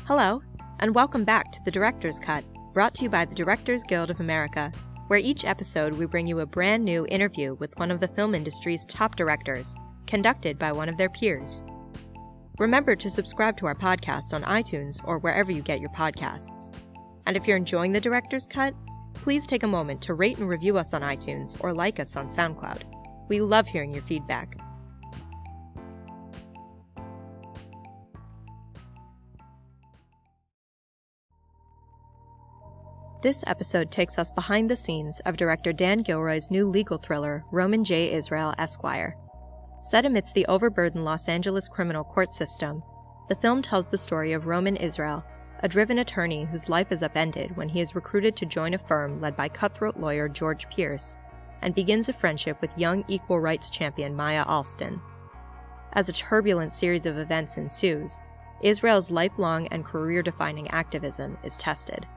Hello, and welcome back to The Director's Cut, brought to you by the Directors Guild of America, where each episode we bring you a brand new interview with one of the film industry's top directors, conducted by one of their peers. Remember to subscribe to our podcast on iTunes or wherever you get your podcasts. And if you're enjoying The Director's Cut, please take a moment to rate and review us on iTunes or like us on SoundCloud. We love hearing your feedback. This episode takes us behind the scenes of director Dan Gilroy's new legal thriller, Roman J. Israel, Esquire. Set amidst the overburdened Los Angeles criminal court system, the film tells the story of Roman Israel, a driven attorney whose life is upended when he is recruited to join a firm led by cutthroat lawyer George Pierce, and begins a friendship with young equal rights champion Maya Alston. As a turbulent series of events ensues, Israel's lifelong and career-defining activism is tested.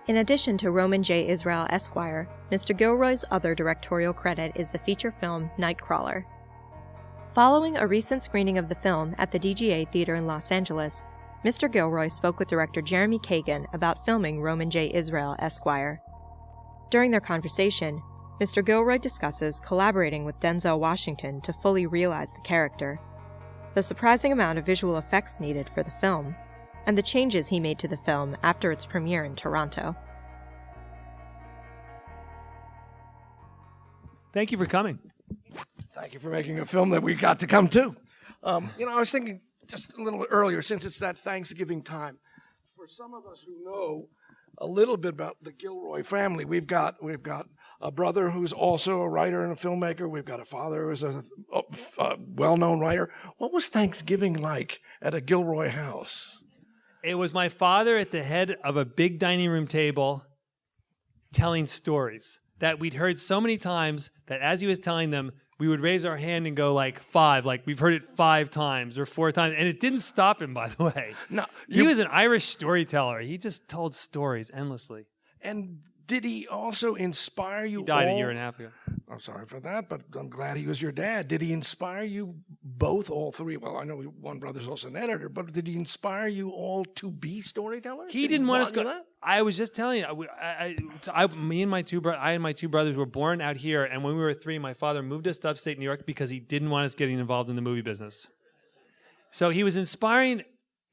In addition to Roman J. Israel, Esquire, Mr. Gilroy's other directorial credit is the feature film Nightcrawler. Following a recent screening of the film at the DGA Theater in Los Angeles, Mr. Gilroy spoke with director Jeremy Kagan about filming Roman J. Israel, Esquire. During their conversation, Mr. Gilroy discusses collaborating with Denzel Washington to fully realize the character, the surprising amount of visual effects needed for the film, and the changes he made to the film after its premiere in Toronto. Thank you for coming. Thank you for making a film that we got to come to. I was thinking just a little earlier, since it's that Thanksgiving time, for some of us who know a little bit about the Gilroy family, we've got a brother who's also a writer and a filmmaker. We've got a father who's a well-known writer. What was Thanksgiving like at a Gilroy house? It was my father at the head of a big dining room table telling stories that we'd heard so many times that as he was telling them, we would raise our hand and go like 5, like we've heard it 5 times or 4 times. And it didn't stop him, by the way. No, he was an Irish storyteller. He just told stories endlessly. And did he also inspire you? He died a year and a half ago. I'm sorry for that, but I'm glad he was your dad. Did he inspire you both, all three? Well, I know one brother's also an editor, but did he inspire you all to be storytellers? He didn't want us to go. I was just telling you, I and my two brothers were born out here, and when we were 3, my father moved us to upstate New York because he didn't want us getting involved in the movie business. So he was inspiring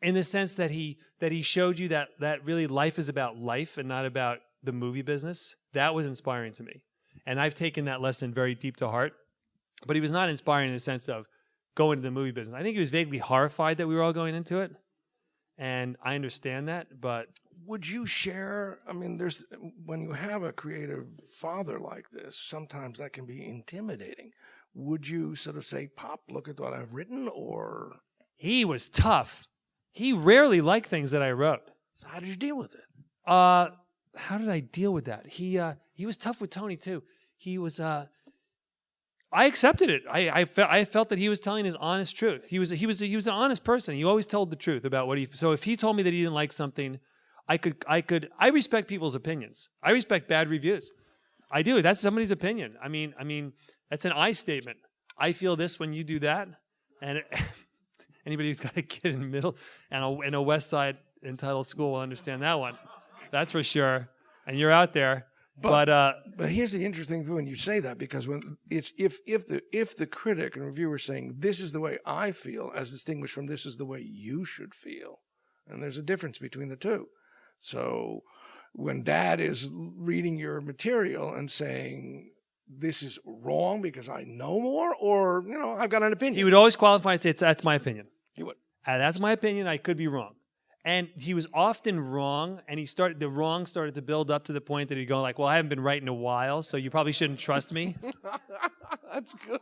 in the sense that he showed you that really life is about life and not about the movie business. That was inspiring to me. And I've taken that lesson very deep to heart. But he was not inspiring in the sense of going to the movie business. I think he was vaguely horrified that we were all going into it. And I understand that, but... Would you share, when you have a creative father like this, sometimes that can be intimidating. Would you sort of say, Pop, look at what I've written, or... He was tough. He rarely liked things that I wrote. So how did you deal with it? How did I deal with that? He was tough with Tony too. He was. I accepted it. I felt that he was telling his honest truth. He was an honest person. He always told the truth about what he. So if he told me that he didn't like something, I respect people's opinions. I respect bad reviews. I do. That's somebody's opinion. I mean that's an I statement. I feel this when you do that, and anybody who's got a kid in the middle and in a West Side entitled school will understand that one. That's for sure. And you're out there. But here's the interesting thing when you say that, because when if the critic and reviewer is saying this is the way I feel as distinguished from this is the way you should feel, and there's a difference between the two. So when Dad is reading your material and saying this is wrong because I know more, or I've got an opinion, he would always qualify and say that's my opinion. He would. That's my opinion. I could be wrong. And he was often wrong, and the wrong started to build up to the point that he'd go like, well, I haven't been right in a while, so you probably shouldn't trust me. That's good.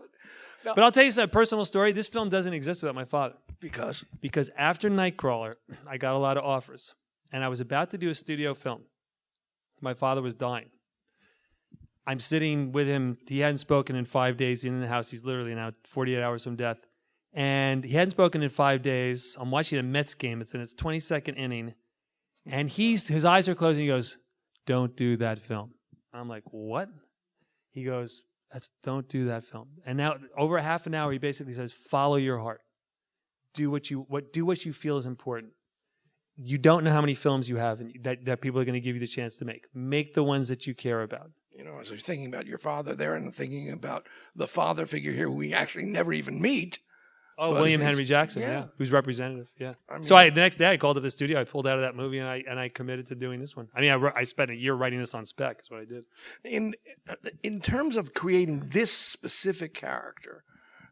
But I'll tell you a personal story. This film doesn't exist without my father. Because? Because after Nightcrawler, I got a lot of offers, and I was about to do a studio film. My father was dying. I'm sitting with him. He hadn't spoken in 5 days in the house. He's literally now 48 hours from death. And he hadn't spoken in 5 days. I'm watching a Mets game. It's in its 22nd inning. And his eyes are closed and he goes, don't do that film. I'm like, what? He goes, don't do that film. And now over a half an hour, he basically says, follow your heart. Do what you feel is important. you don't know how many films you have and that people are going to give you the chance to make. Make the ones that you care about. You know, as I was thinking about your father there and thinking about the father figure here who we actually never even meet. Oh, William Henry Jackson, yeah. Who's representative, yeah. I mean, So the next day I called up the studio, I pulled out of that movie, and I committed to doing this one. I mean, I spent a year writing this on spec, is what I did. In terms of creating this specific character,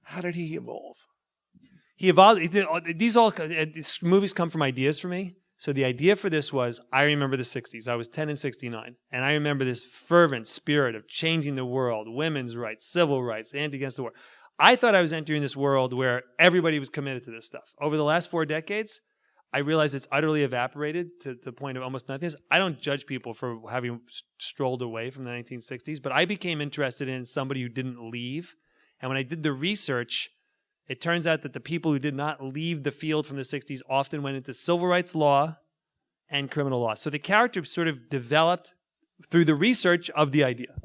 how did he evolve? He evolved. These movies come from ideas for me. So the idea for this was, I remember the 60s. I was 10 in 69. And I remember this fervent spirit of changing the world, women's rights, civil rights, anti-against the war. I thought I was entering this world where everybody was committed to this stuff. Over the last 4 decades, I realized it's utterly evaporated to the point of almost nothing. I don't judge people for having strolled away from the 1960s, but I became interested in somebody who didn't leave. And when I did the research, it turns out that the people who did not leave the field from the 60s often went into civil rights law and criminal law. So the character sort of developed through the research of the idea,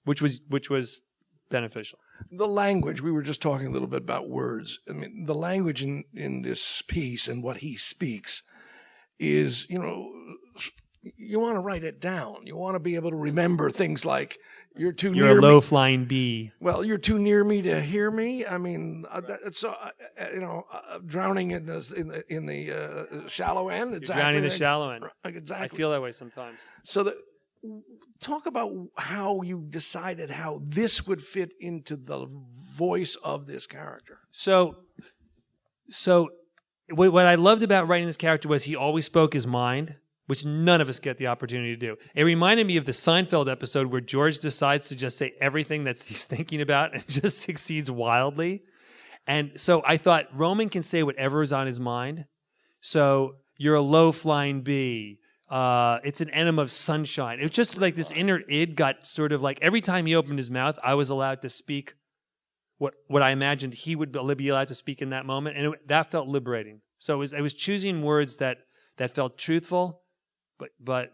which was beneficial. The language, we were just talking a little bit about words. I mean, the language in this piece and what he speaks is, you know, you want to write it down. You want to be able to remember things like, you're a low-flying bee. Well, you're too near me to hear me. I mean, drowning in the shallow end. Exactly. You're drowning in the shallow end. Exactly. I feel that way sometimes. So talk about how you decided how this would fit into the voice of this character. So what I loved about writing this character was he always spoke his mind, which none of us get the opportunity to do. It reminded me of the Seinfeld episode where George decides to just say everything that he's thinking about and just succeeds wildly. And so I thought Roman can say whatever is on his mind. So you're a low-flying bee. It's an enema of sunshine. It was just like this inner id got sort of like every time he opened his mouth, I was allowed to speak what I imagined he would be allowed to speak in that moment. And that felt liberating. So I was choosing words that felt truthful, but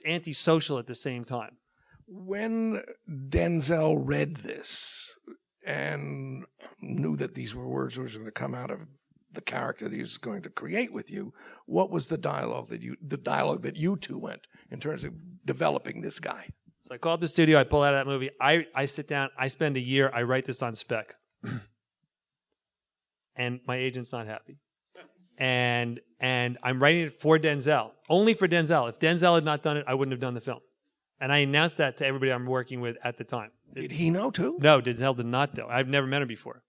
antisocial at the same time. When Denzel read this and knew that these were words that were going to come out of the character that he was going to create with you, what was the dialogue that you two went in terms of developing this guy? So I call up the studio, I pull out of that movie, I sit down, I spend a year, I write this on spec. And my agent's not happy. And I'm writing it for Denzel, only for Denzel. If Denzel had not done it, I wouldn't have done the film. And I announced that to everybody I'm working with at the time. Did he know too? No, Denzel did not know. I've never met him before.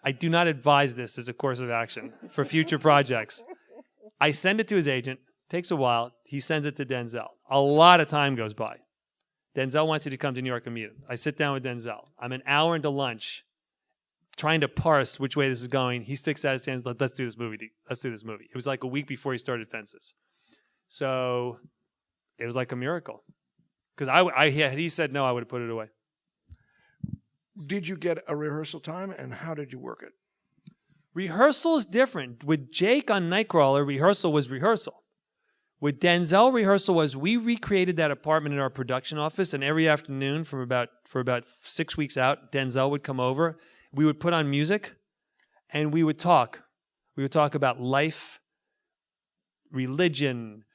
I do not advise this as a course of action for future projects. I send it to his agent. Takes a while. He sends it to Denzel. A lot of time goes by. Denzel wants you to come to New York and meet him. I sit down with Denzel. I'm an hour into lunch trying to parse which way this is going. He sticks out his hand. Let's do this movie. Let's do this movie. It was like a week before he started Fences. So it was like a miracle. Because had he said no, I would have put it away. Did you get a rehearsal time, and how did you work it? Rehearsal is different. With Jake on Nightcrawler, rehearsal was rehearsal. With Denzel, rehearsal was we recreated that apartment in our production office, and every afternoon for about 6 weeks out, Denzel would come over. We would put on music, and we would talk. We would talk about life, religion,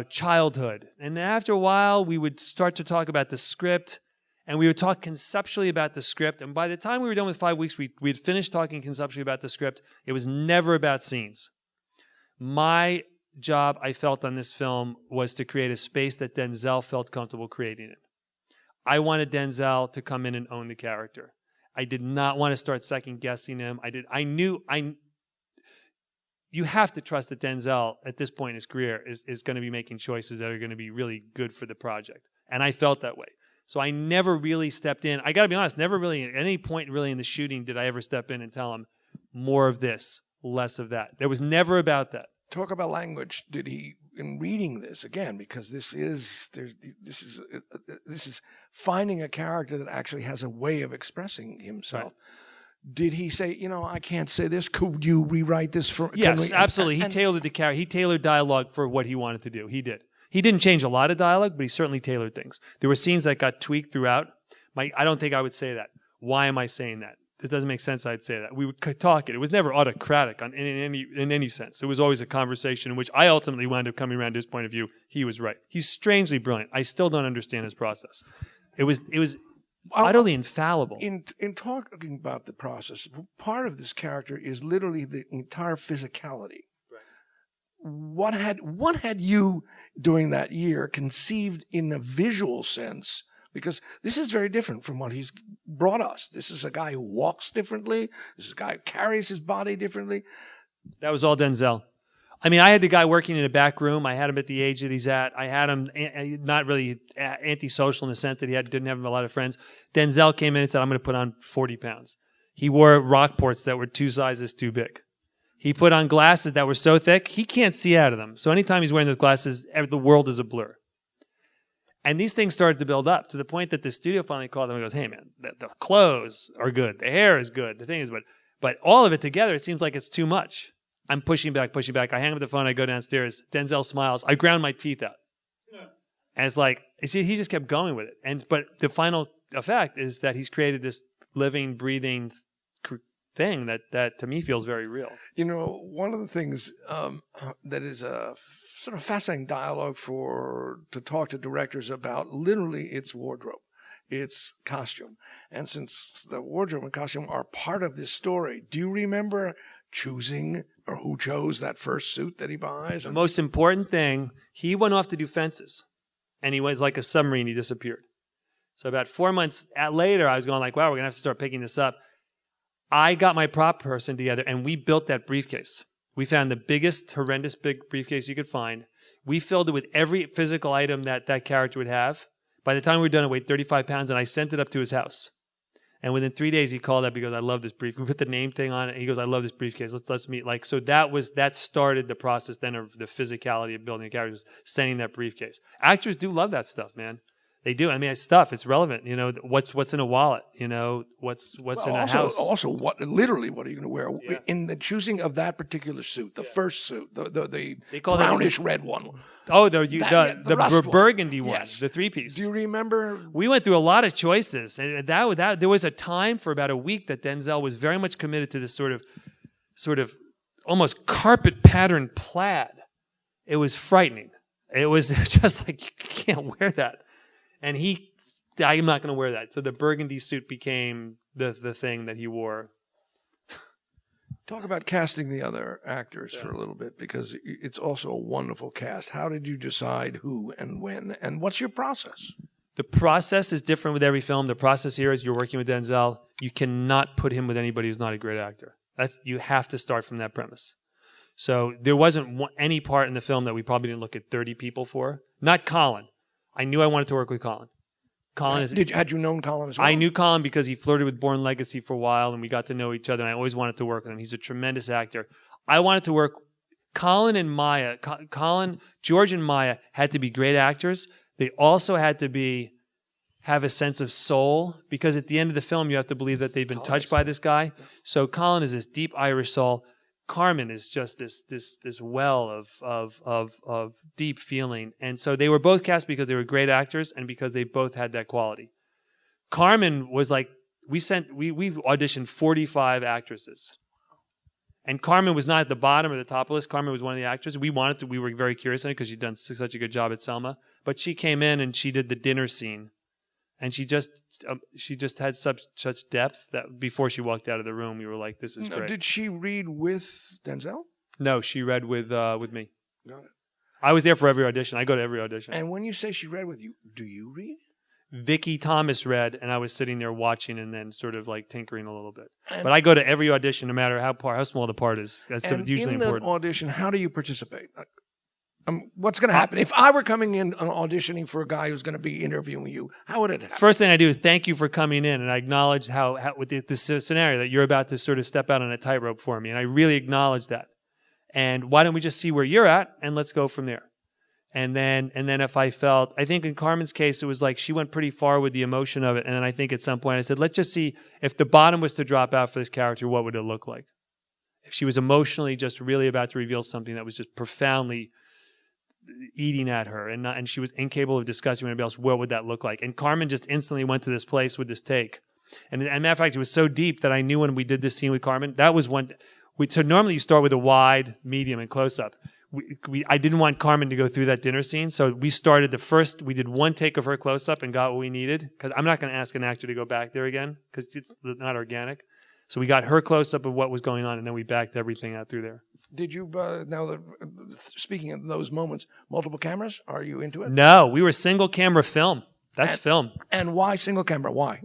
childhood. And then after a while, we would start to talk about the script, and we would talk conceptually about the script. And by the time we were done with 5 weeks, we had finished talking conceptually about the script. It was never about scenes. My job, I felt, on this film was to create a space that Denzel felt comfortable creating it. I wanted Denzel to come in and own the character. I did not want to start second-guessing him. You have to trust that Denzel, at this point in his career, is going to be making choices that are going to be really good for the project. And I felt that way. So I never really stepped in. I got to be honest, never really at any point really in the shooting did I ever step in and tell him more of this, less of that. There was never about that. Talk about language. Did he, in reading this again, because this is finding a character that actually has a way of expressing himself. Right. Did he say, I can't say this? Could you rewrite this for? Yes, absolutely. He tailored the character. He tailored dialogue for what he wanted to do. He did. He didn't change a lot of dialogue, but he certainly tailored things. There were scenes that got tweaked throughout. I don't think I would say that. Why am I saying that? it doesn't make sense I'd say that. We would talk it. It was never autocratic in any sense. It was always a conversation in which I ultimately wound up coming around to his point of view. He was right. He's strangely brilliant. I still don't understand his process. It was utterly infallible. In talking about the process, part of this character is literally the entire physicality. What had you during that year conceived in a visual sense? Because this is very different from what he's brought us. This is a guy who walks differently. This is a guy who carries his body differently. That was all Denzel. I mean, I had the guy working in a back room. I had him at the age that he's at. I had him not really antisocial in the sense that he didn't have a lot of friends. Denzel came in and said, I'm going to put on 40 pounds. He wore Rockports that were 2 sizes too big. He put on glasses that were so thick, he can't see out of them. So anytime he's wearing those glasses, the world is a blur. And these things started to build up to the point that the studio finally called him and goes, hey, man, the clothes are good. The hair is good. The thing is, but all of it together, it seems like it's too much. I'm pushing back. I hang up the phone. I go downstairs. Denzel smiles. I ground my teeth out. Yeah. And it's like, he just kept going with it. But the final effect is that he's created this living, breathing thing that to me feels very real. You know, one of the things that is a sort of fascinating dialogue to talk to directors about, literally, it's wardrobe, it's costume. And since the wardrobe and costume are part of this story, do you remember choosing or who chose that first suit that he buys? The most important thing, he went off to do fences, and he was like a submarine. He disappeared. So about 4 months later, I was going like, wow, we're going to have to start picking this up. I got my prop person together, and we built that briefcase. We found the biggest, horrendous big briefcase you could find. We filled it with every physical item that character would have. By the time we were done, it weighed 35 pounds, and I sent it up to his house. And within 3 days, he called up. He goes, I love this briefcase. We put the name thing on it. He goes, I love this briefcase. Let's meet. So that started the process then of the physicality of building a character, sending that briefcase. Actors do love that stuff, man. They do. I mean, it's stuff. It's relevant. You know, what's in a wallet? You know, what's in a house? Also, what are you going to wear in the choosing of that particular suit? The first suit, the brownish red one. Oh, the burgundy one, yes. The 3-piece. Do you remember? We went through a lot of choices, and that there was a time for about a week that Denzel was very much committed to this sort of almost carpet pattern plaid. It was frightening. It was just like, you can't wear that. And I'm not going to wear that. So the burgundy suit became the thing that he wore. Talk about casting the other actors for a little bit, because it's also a wonderful cast. How did you decide who and when, and what's your process? The process is different with every film. The process here is you're working with Denzel. You cannot put him with anybody who's not a great actor. You have to start from that premise. So there wasn't any part in the film that we probably didn't look at 30 people for. Not Colin. I knew I wanted to work with Colin. Had you known Colin as well? I knew Colin because he flirted with Bourne Legacy for a while, and we got to know each other, and I always wanted to work with him. He's a tremendous actor. I wanted to work. Colin and Maya, George and Maya had to be great actors. They also had to have a sense of soul, because at the end of the film, you have to believe that they've been touched by this guy. So Colin is this deep Irish soul. Carmen is just this well of deep feeling. And so they were both cast because they were great actors and because they both had that quality. Carmen was like, we auditioned 45 actresses. And Carmen was not at the bottom or the top of the list. Carmen was one of the actors. We were very curious on it because she'd done such a good job at Selma. But she came in and she did the dinner scene. And she just had such depth that before she walked out of the room, we were like, "This is great." Did she read with Denzel? No, she read with me. Got it. I was there for every audition. I go to every audition. And when you say she read with you, do you read? Vicky Thomas read, and I was sitting there watching and then sort of like tinkering a little bit. But I go to every audition, no matter how small the part is. That's usually important. In the audition, how do you participate? What's going to happen? If I were coming in and auditioning for a guy who's going to be interviewing you, how would it happen? First thing I do is thank you for coming in, and I acknowledge how with this scenario that you're about to sort of step out on a tightrope for me, and I really acknowledge that. And why don't we just see where you're at, and let's go from there. And then if I think in Carmen's case, it was like she went pretty far with the emotion of it, and then I think at some point I said, let's just see if the bottom was to drop out for this character, what would it look like? If she was emotionally just really about to reveal something that was just profoundly eating at her, and she was incapable of discussing with anybody else, what would that look like? And Carmen just instantly went to this place with this take. And as a matter of fact, it was so deep that I knew when we did this scene with Carmen, that was when, so normally you start with a wide, medium, and close-up. I didn't want Carmen to go through that dinner scene, so we did one take of her close-up and got what we needed, because I'm not going to ask an actor to go back there again, because it's not organic. So we got her close-up of what was going on, and then we backed everything out through there. Did you, speaking of those moments, multiple cameras? Are you into it? No, we were single-camera film. That's film. And why single camera? Why?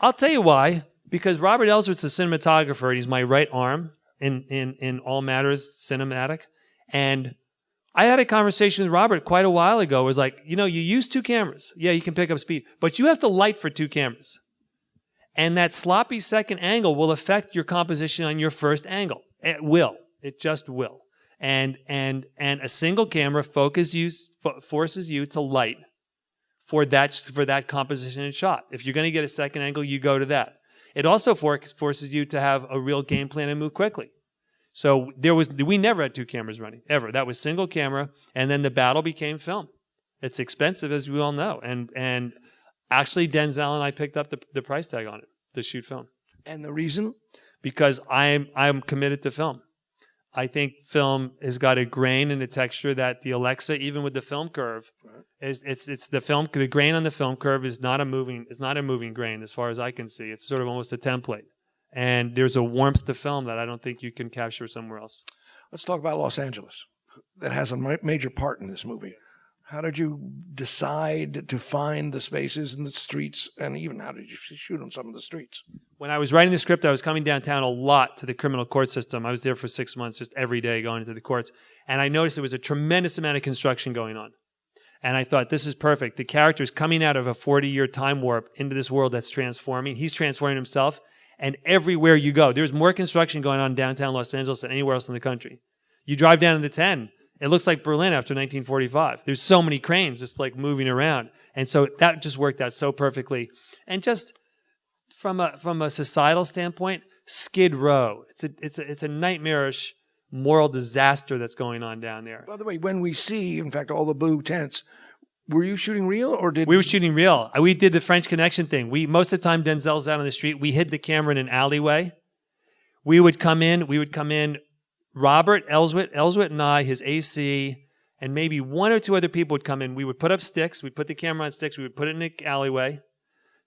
I'll tell you why. Because Robert Ellsworth's a cinematographer, and he's my right arm in all matters cinematic. And I had a conversation with Robert quite a while ago. It was like, you use 2 cameras. Yeah, you can pick up speed. But you have to light for 2 cameras. And that sloppy second angle will affect your composition on your first angle. It will. It just will. And a single camera forces you to light for that composition and shot. If you're going to get a second angle, you go to that. It also forces you to have a real game plan and move quickly. So we never had 2 cameras running, ever. That was single camera, and then the battle became film. It's expensive, as we all know. And actually, Denzel and I picked up the price tag on it to shoot film. And the reason? Because I'm committed to film. I think film has got a grain and a texture that the Alexa, even with the film curve, it's the film. The grain on the film curve is not a moving grain as far as I can see. It's sort of almost a template, and there's a warmth to film that I don't think you can capture somewhere else. Let's talk about Los Angeles. That has a major part in this movie. How did you decide to find the spaces and the streets, and even how did you shoot on some of the streets? When I was writing the script, I was coming downtown a lot to the criminal court system. I was there for 6 months, just every day going into the courts. And I noticed there was a tremendous amount of construction going on. And I thought, this is perfect. The character is coming out of a 40-year time warp into this world that's transforming. He's transforming himself. And everywhere you go, there's more construction going on in downtown Los Angeles than anywhere else in the country. You drive down to the 10. It looks like Berlin after 1945. There's so many cranes just like moving around. And so that just worked out so perfectly. And just from a societal standpoint, Skid Row. It's a nightmarish moral disaster that's going on down there. By the way, when we see, in fact, all the blue tents, were you shooting real or did we were shooting real? We did the French Connection thing. Most of the time Denzel's out on the street. We hid the camera in an alleyway. We would come in. Robert, Ellsworth and I, his AC, and maybe 1 or 2 other people would come in. We would put up sticks. We'd put the camera on sticks. We would put it in the alleyway.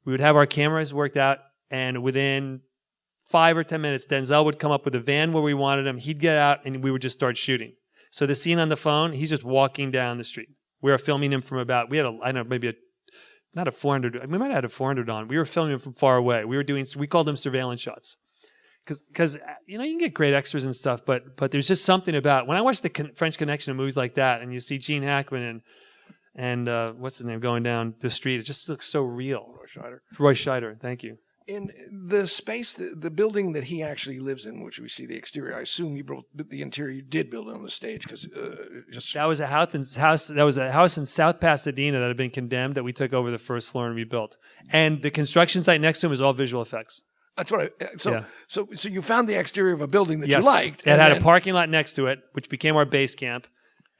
We would have our cameras worked out, and within 5 or 10 minutes, Denzel would come up with a van where we wanted him. He'd get out, and we would just start shooting. So the scene on the phone, he's just walking down the street. We were filming him from about, we had not a 400, we might have had a 400 on. We were filming him from far away. We called them surveillance shots. Because you can get great extras and stuff, but there's just something about when I watch the French Connection and movies like that, and you see Gene Hackman and what's his name going down the street, it just looks so real. Roy Scheider, thank you. In the space, the building that he actually lives in, which we see the exterior, I assume you built the interior. You did build it on the stage because that was a house. That was a house in South Pasadena that had been condemned that we took over the first floor and rebuilt, and the construction site next to him is all visual effects. That's what so you found the exterior of a building that you liked. It had a parking lot next to it, which became our base camp,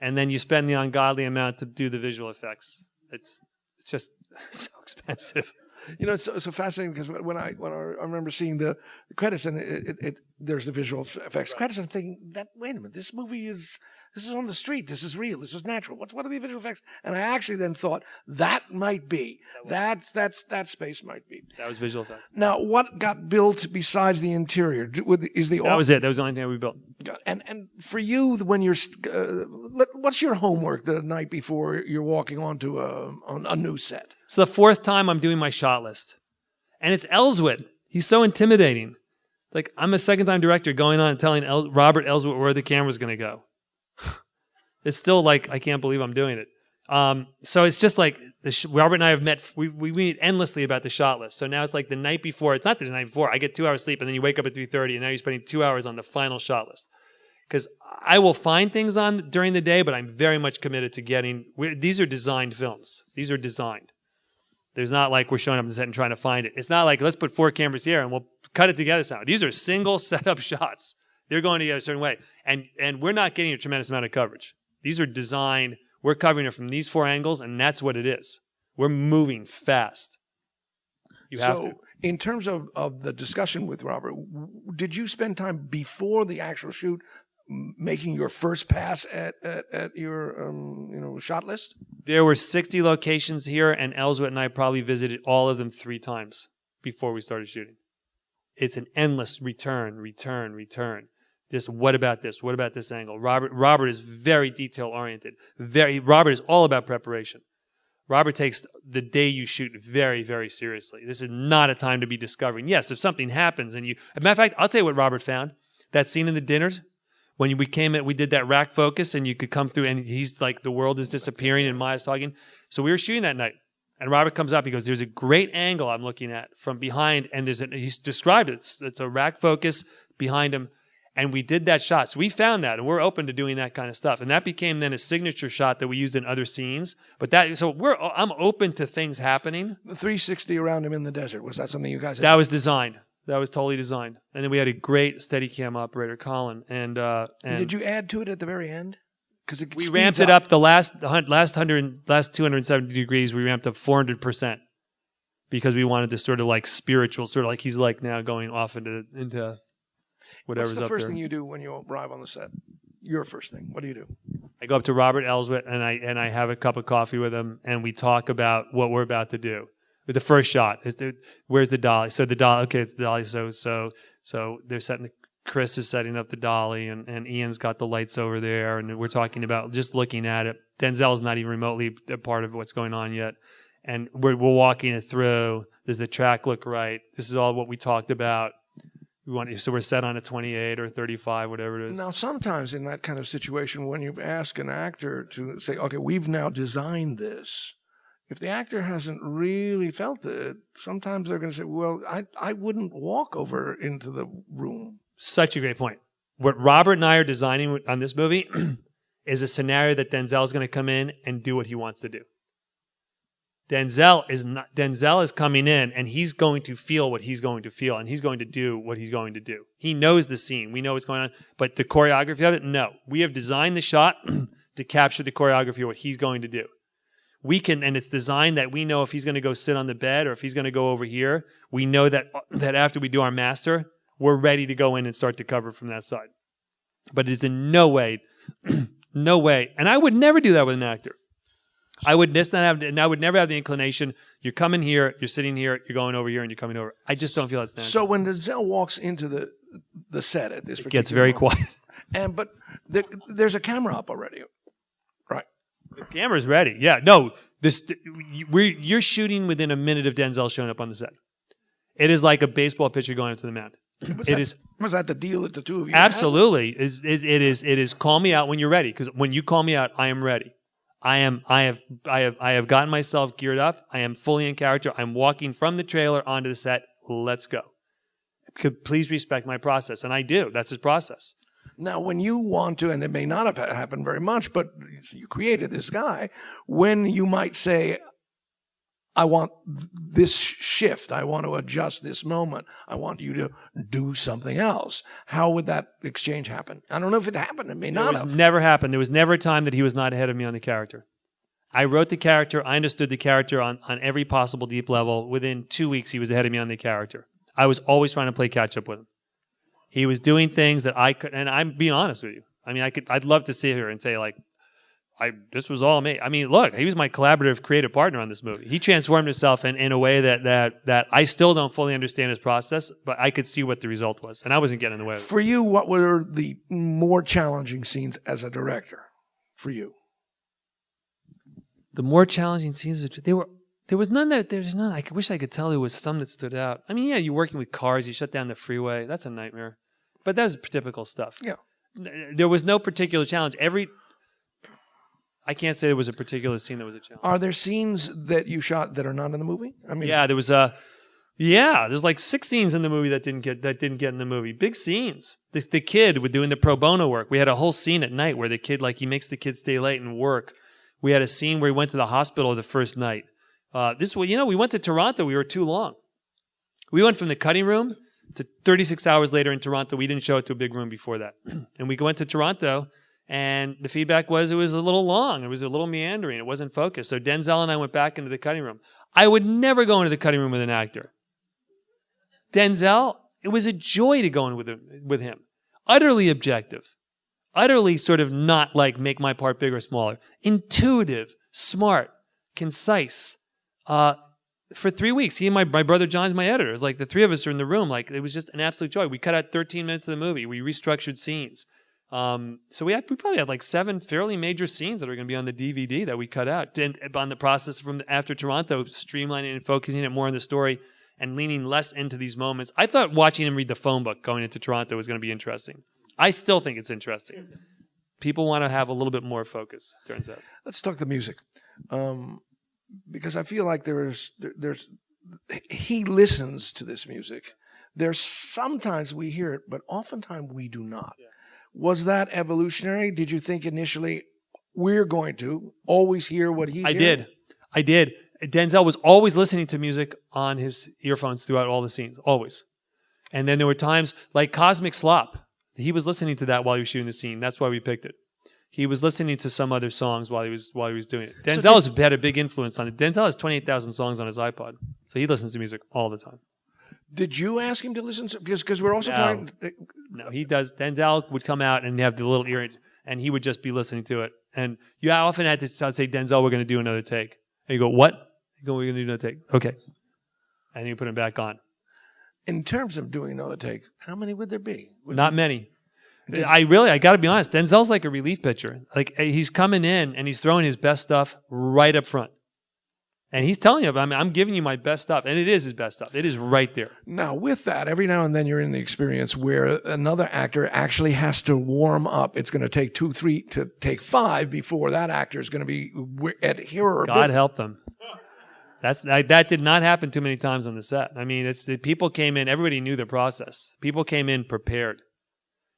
and then you spend the ungodly amount to do the visual effects. It's just so expensive. It's so fascinating because when I remember seeing the credits and there's the visual effects credits, I'm thinking that wait a minute, this is on the street. This is real. This is natural. What are the visual effects? And I actually then thought that might be that space might be. That was visual effects. Now, what got built besides the interior? That was it. That was the only thing we built. And for you, when you're, what's your homework the night before you're walking onto a new set? It's the 4th time I'm doing my shot list, and it's Ellsworth. He's so intimidating. Like I'm a 2nd-time director going on and telling Robert Ellsworth where the camera's going to go. It's still like I can't believe I'm doing it. So it's just like Robert and I have met. We meet endlessly about the shot list. So now it's like the night before. It's not the night before. I get 2 hours sleep, and then you wake up at 3:30, and now you're spending 2 hours on the final shot list. Because I will find things on during the day, but I'm very much committed to getting. These are designed films. These are designed. There's not like we're showing up on the set and trying to find it. It's not like let's put 4 cameras here and we'll cut it together somehow. These are single setup shots. They're going together a certain way, and we're not getting a tremendous amount of coverage. These are designed. We're covering it from these 4 angles, and that's what it is. We're moving fast. You have to. In terms of the discussion with Robert, did you spend time before the actual shoot making your first pass at your shot list? There were 60 locations here, and Ellsworth and I probably visited all of them 3 times before we started shooting. It's an endless return. Just what about this? What about this angle? Robert is very detail oriented. Robert is all about preparation. Robert takes the day you shoot very, very seriously. This is not a time to be discovering. Yes, if something happens and as a matter of fact, I'll tell you what Robert found. That scene in the dinners, when we did that rack focus and you could come through and he's like, the world is disappearing and Maya's talking. So we were shooting that night and Robert comes up, he goes, there's a great angle I'm looking at from behind and he's described it. It's a rack focus behind him. And we did that shot. So we found that, and we're open to doing that kind of stuff. And that became then a signature shot that we used in other scenes. But I'm open to things happening. The 360 around him in the desert, was that something you guys had? That was designed. That was totally designed. And then we had a great Steadicam operator, Colin. And did you add to it at the very end? Because we ramped it up the last 270 degrees. We ramped up 400% because we wanted to sort of like spiritual, sort of like he's like now going off into whatever's up there. What's the first thing you do when you arrive on the set? Your first thing. What do you do? I go up to Robert Ellsworth and I have a cup of coffee with him and we talk about what we're about to do. With the first shot, where's the dolly? So the dolly, okay, it's the dolly. So they're Chris is setting up the dolly and Ian's got the lights over there and we're talking about just looking at it. Denzel's not even remotely a part of what's going on yet. And we're walking it through. Does the track look right? This is all what we talked about. So we're set on a 28 or 35, whatever it is. Now, sometimes in that kind of situation, when you ask an actor to say, okay, we've now designed this, if the actor hasn't really felt it, sometimes they're going to say, well, I wouldn't walk over into the room. Such a great point. What Robert and I are designing on this movie is a scenario that Denzel is going to come in and do what he wants to do. Denzel is coming in and he's going to feel what he's going to feel and he's going to do what he's going to do. He knows the scene. We know what's going on. But the choreography of it, no. We have designed the shot to capture the choreography of what he's going to do. And it's designed that we know if he's going to go sit on the bed or if he's going to go over here, we know that after we do our master, we're ready to go in and start to cover from that side. But it is in no way, and I would never do that with an actor. I would never have the inclination, you're coming here, you're sitting here, you're going over here, and you're coming over. I just don't feel that's natural. So when Denzel walks into the set at this particular it gets very quiet. But there's a camera up already, right? The camera's ready. Yeah, no, you're shooting within a minute of Denzel showing up on the set. It is like a baseball pitcher going up to the mound. Was that the deal that the two of you absolutely. It is call me out when you're ready, because when you call me out, I am ready. I have gotten myself geared up. I am fully in character. I'm walking from the trailer onto the set. Let's go. Please respect my process. And I do. That's his process. Now, when you want to, and it may not have happened very much, but you created this guy, when you might say, I want this shift. I want to adjust this moment. I want you to do something else. How would that exchange happen? I don't know if it happened. It may not have. Never happened. There was never a time that he was not ahead of me on the character. I wrote the character. I understood the character on every possible deep level. Within 2 weeks, he was ahead of me on the character. I was always trying to play catch up with him. He was doing things that I could, and I'm being honest with you. I mean, I'd love to sit here and say like, this was all me. I mean, look, he was my collaborative creative partner on this movie. He transformed himself in a way that I still don't fully understand his process, but I could see what the result was, and I wasn't getting in the way of it. For you, what were the more challenging scenes as a director for you? The more challenging scenes, there's none. I wish I could tell there was some that stood out. I mean, yeah, you're working with cars, you shut down the freeway. That's a nightmare. But that was typical stuff. Yeah. There was no particular challenge. I can't say there was a particular scene that was a challenge. Are there scenes that you shot that are not in the movie? I mean, yeah, there's like 6 scenes in the movie that didn't get in the movie. Big scenes. The kid with doing the pro bono work. We had a whole scene at night where the kid, like, he makes the kid stay late and work. We had a scene where he went to the hospital the first night. We went to Toronto. We were too long. We went from the cutting room to 36 hours later in Toronto. We didn't show it to a big room before that. And we went to Toronto. And the feedback was it was a little long. It was a little meandering. It wasn't focused. So Denzel and I went back into the cutting room. I would never go into the cutting room with an actor. Denzel, it was a joy to go in with him. Utterly objective. Utterly sort of not like make my part bigger or smaller. Intuitive, smart, concise. For 3 weeks, he and my brother John's my editor. It was like the three of us are in the room. Like it was just an absolute joy. We cut out 13 minutes of the movie. We restructured scenes. So we probably had like 7 fairly major scenes that are going to be on the DVD that we cut out. And on the process from after Toronto, streamlining and focusing it more on the story and leaning less into these moments. I thought watching him read the phone book going into Toronto was going to be interesting. I still think it's interesting. People want to have a little bit more focus, turns out. Let's talk the music. Because I feel like he listens to this music. There's sometimes we hear it, but oftentimes we do not. Yeah. Was that evolutionary? Did you think initially we're going to always hear what he's hearing? I did. Denzel was always listening to music on his earphones throughout all the scenes, always. And then there were times like Cosmic Slop. He was listening to that while he was shooting the scene. That's why we picked it. He was listening to some other songs while he was doing it. Denzel has had a big influence on it. Denzel has 28,000 songs on his iPod, so he listens to music all the time. Did you ask him to listen to? Because we're also talking. No, he does. Denzel would come out and have the little ear, and he would just be listening to it. And you often had to say, Denzel, we're going to do another take. And you go, what? You go, we're going to do another take. Okay. And you put him back on. In terms of doing another take, how many would there be? Not many. I got to be honest. Denzel's like a relief pitcher. Like he's coming in and he's throwing his best stuff right up front. And he's telling you, I'm giving you my best stuff. And it is his best stuff. It is right there. Now, with that, every now and then you're in the experience where another actor actually has to warm up. It's going to take 2, 3 to take 5 before that actor is going to be at hero. God help them. That did not happen too many times on the set. I mean, people came in, everybody knew the process. People came in prepared.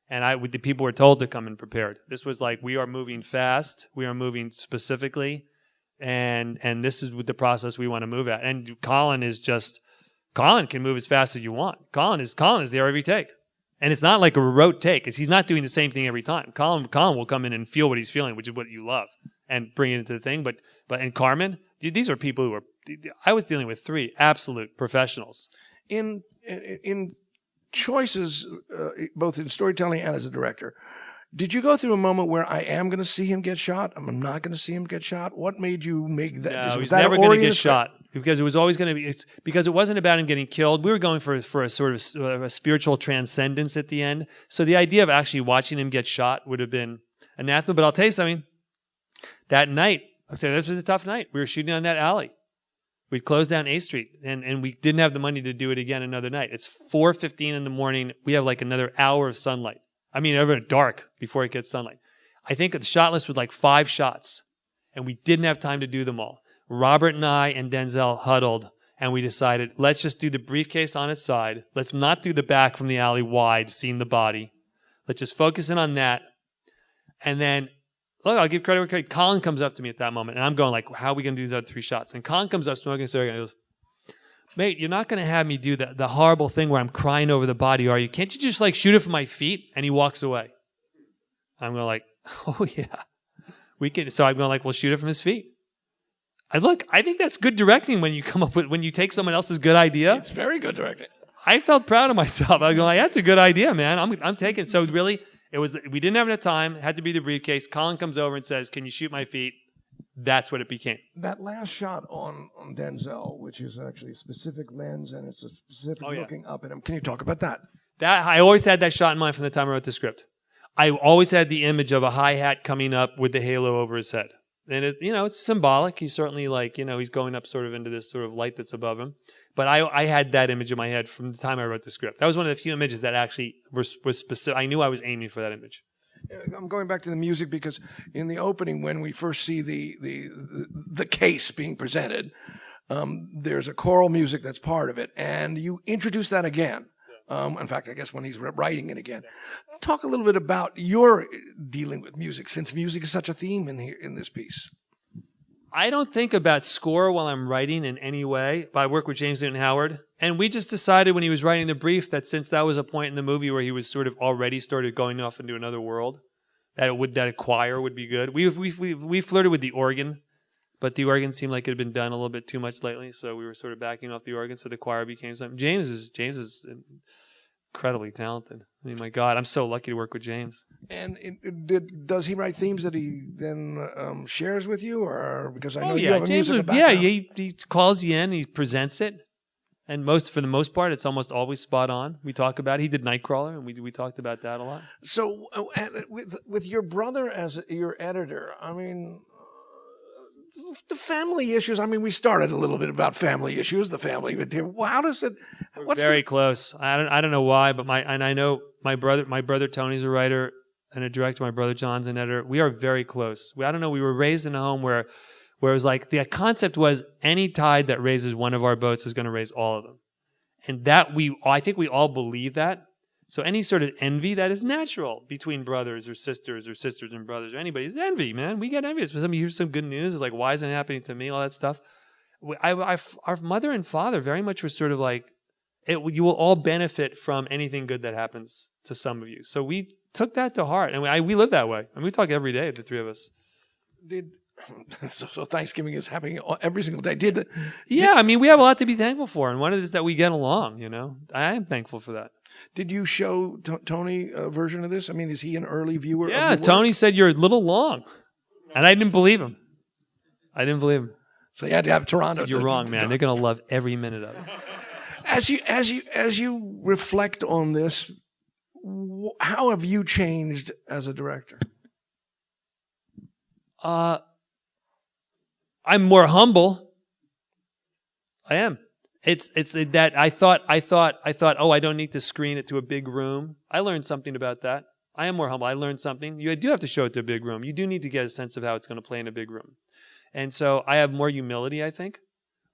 And the people were told to come in prepared. This was like, we are moving fast. We are moving specifically. And this is the process we want to move at. And Colin can move as fast as you want. Colin is there every take. And it's not like a rote take. He's not doing the same thing every time. Colin will come in and feel what he's feeling, which is what you love, and bring it into the thing. But and Carmen, these are people who are, I was dealing with 3 absolute professionals. In choices, both in storytelling and as a director, did you go through a moment where I am going to see him get shot? I'm not going to see him get shot. What made you make that? No, he's never going to get shot because it was always going to be. It's because it wasn't about him getting killed. We were going for a sort of a spiritual transcendence at the end. So the idea of actually watching him get shot would have been anathema. But I'll tell you something. That night, this was a tough night. We were shooting on that alley. We'd closed down A Street, and we didn't have the money to do it again another night. It's 4:15 in the morning. We have like another hour of sunlight. I mean, ever dark before it gets sunlight. I think the shot list was like 5 shots, and we didn't have time to do them all. Robert and I and Denzel huddled, and we decided, let's just do the briefcase on its side. Let's not do the back from the alley wide, seeing the body. Let's just focus in on that. And then, look, I'll give credit where credit. Colin comes up to me at that moment, and I'm going like, how are we going to do these other 3 shots? And Colin comes up smoking a cigarette and goes, mate, you're not going to have me do the horrible thing where I'm crying over the body, are you? Can't you just like shoot it from my feet? And he walks away. I'm going like, oh yeah, we can. So I'm going like, well, shoot it from his feet. I think that's good directing when you take someone else's good idea. It's very good directing. I felt proud of myself. I was going like, that's a good idea, man. I'm taking. So really, we didn't have enough time. It had to be the briefcase. Colin comes over and says, can you shoot my feet? That's what it became. That last shot on Denzel, which is actually a specific lens and it's a specific looking up at him. Can you talk about that? I always had that shot in mind from the time I wrote the script. I always had the image of a hi-hat coming up with the halo over his head. And it's symbolic. He's certainly he's going up sort of into this sort of light that's above him. But I had that image in my head from the time I wrote the script. That was one of the few images that actually was specific. I knew I was aiming for that image. I'm going back to the music because in the opening, when we first see the case being presented, there's a choral music that's part of it, and you introduce that again. In fact, I guess when he's writing it again. Talk a little bit about your dealing with music, since music is such a theme in this piece. I don't think about score while I'm writing in any way. I work with James Newton Howard, and we just decided when he was writing the brief that since that was a point in the movie where he was sort of already started going off into another world, that a choir would be good. We flirted with the organ but the organ seemed like it had been done a little bit too much lately, so we were sort of backing off the organ, so the choir became something. James is incredibly talented. I mean, my God, I'm so lucky to work with James. And does he write themes that he then shares with you, or because I know you have a James musical background? he calls you in, he presents it, and for the most part, it's almost always spot on. We talk about it. He did Nightcrawler, and we talked about that a lot. So, with your brother as your editor, I mean, the family issues. I mean, we started a little bit about family issues. The family, well, how does it? We're very close. I don't know why, but I know my brother Tony's a writer and a director. My brother John's an editor. We are very close. I don't know. We were raised in a home where it was like the concept was any tide that raises one of our boats is going to raise all of them. And I think we all believe that. So any sort of envy that is natural between brothers or sisters and brothers or anybody is envy, man. We get envious. When somebody hears some good news, like, why isn't it happening to me? All that stuff. Our mother and father very much were sort of like, you will all benefit from anything good that happens to some of you. So we took that to heart, and we live that way. And we talk every day, the three of us. So Thanksgiving is happening every single day. I mean, we have a lot to be thankful for, and one of it is that we get along. I am thankful for that. Did you show Tony a version of this? I mean, is he an early viewer? Yeah, of your Tony work? said you're a little long, and I didn't believe him. So you had to have Toronto. You're wrong, man. They're gonna love every minute of it. As you reflect on this, how have you changed as a director? I'm more humble. I am. It's that I thought, oh, I don't need to screen it to a big room. I learned something about that. I am more humble. I learned something. You do have to show it to a big room. You do need to get a sense of how it's going to play in a big room. And so I have more humility, I think.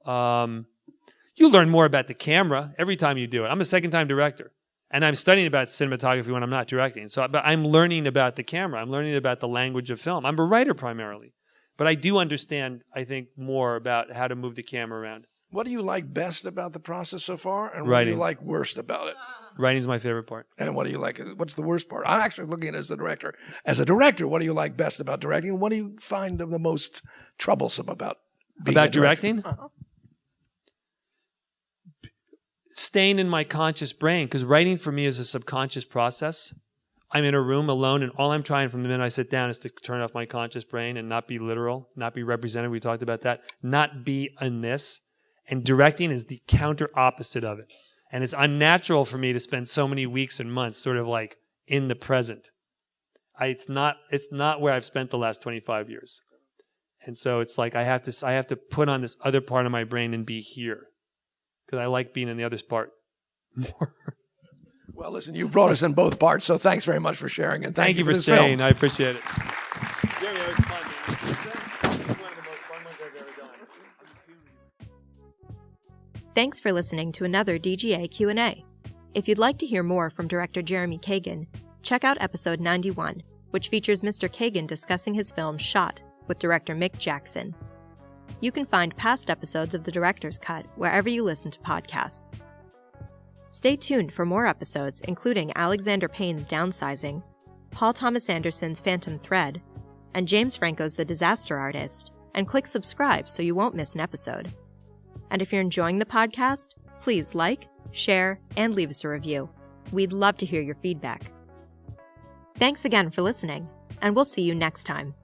You learn more about the camera every time you do it. I'm a second-time director, and I'm studying about cinematography when I'm not directing. But I'm learning about the camera. I'm learning about the language of film. I'm a writer primarily. But I do understand, I think, more about how to move the camera around. What do you like best about the process so far? And what Writing. do you like worst about it? Writing's my favorite part. And what do you like? What's the worst part? I'm actually looking at it as a director. As a director, what do you like best about directing? And what do you find the most troublesome about being a director? Directing? Uh-huh. Staying in my conscious brain, because writing for me is a subconscious process. I'm in a room alone, and all I'm trying from the minute I sit down is to turn off my conscious brain and not be literal, not be representative. We talked about that. Not be in this. And directing is the counter opposite of it. And it's unnatural for me to spend so many weeks and months sort of like in the present. It's not where I've spent the last 25 years. And so it's like I have to put on this other part of my brain and be here. Because I like being in the other part more. Well, listen, you've brought us in both parts, so thanks very much for sharing. And thank you for staying. film. I appreciate it. Jeremy, that was fun, man. This is one of the most fun ones I've ever done. Thanks for listening to another DGA Q&A. If you'd like to hear more from director Jeremy Kagan, check out episode 91, which features Mr. Kagan discussing his film Shot with director Mick Jackson. You can find past episodes of The Director's Cut wherever you listen to podcasts. Stay tuned for more episodes, including Alexander Payne's Downsizing, Paul Thomas Anderson's Phantom Thread, and James Franco's The Disaster Artist, and click subscribe so you won't miss an episode. And if you're enjoying the podcast, please like, share, and leave us a review. We'd love to hear your feedback. Thanks again for listening, and we'll see you next time.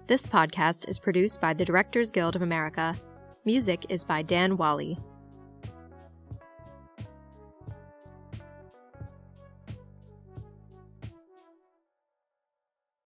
This podcast is produced by the Directors Guild of America. Music is by Dan Wally.